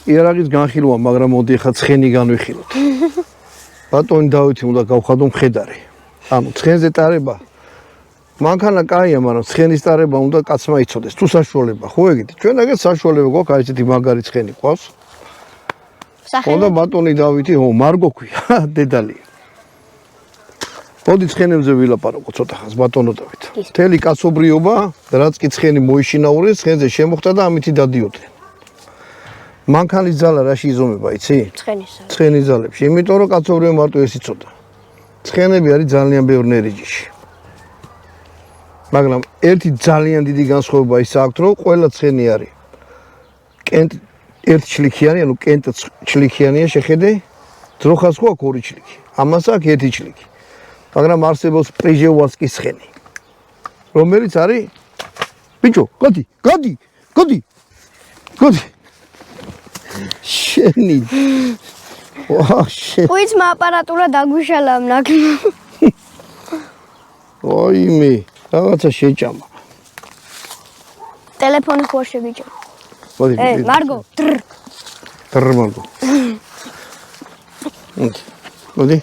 იარაღის განხილვა, მაგრამ მოდი ახლა ცხენი განვიხილოთ. ბატონი დავითი უნდა გავხადო მხედარი. ანუ ცხენზე ტარება მანქანა კაია, მაგრამ ცხენის ტარება უნდა კაცმა იცოდეს. თუ საშუალება, ხო ეგეთი? ჩვენ აგეთ საშუალება გვაქვს, აი ესეთი მაგარი ცხენი ყავს. ხონდა ბატონი დავითი, ო, მარგო ქვია, დედალია. მოდი ცხენებზე ვილაპარაკო ცოტა ხანს ბატონო დავით. მთელი კაცობრიობა, რაც კი ცხენი მოიშინაურეს, ცხენზე შემოხდა და ამითი დადიოდნენ. მანქანის ძალა რაში იზომება, იცი? ცხენის ძალებში, იმიტომ რომ კაცობრიობა მარტო ეს იცოდა. ცხენები არის ძალიან ბევრი ნერიჯიში. მაგრამ ერთი ძალიან დიდი განსხვავება ის აქვს, რომ ყველა ცხენი არის კენტ ერთი ჩლიქიანი, ანუ კენტ ჩლიქიანია, შეხედე, ძროხას ხო აქვს ორი ჩლიქი. ამას აქვს ერთი ჩლიქი. მაგრამ არსებობს პრიჟევასკის ცხენი, რომელიც არის ბიჭო, გადი. შენი. ვაშე. უიც აპარატურა დაგვიშალა ნაკლი. ოიმე, რაღაცა შეჭამა. ტელეფონი ხო შეგიჭა. მოდი. მარგო. ტრ მარგო. მოდი.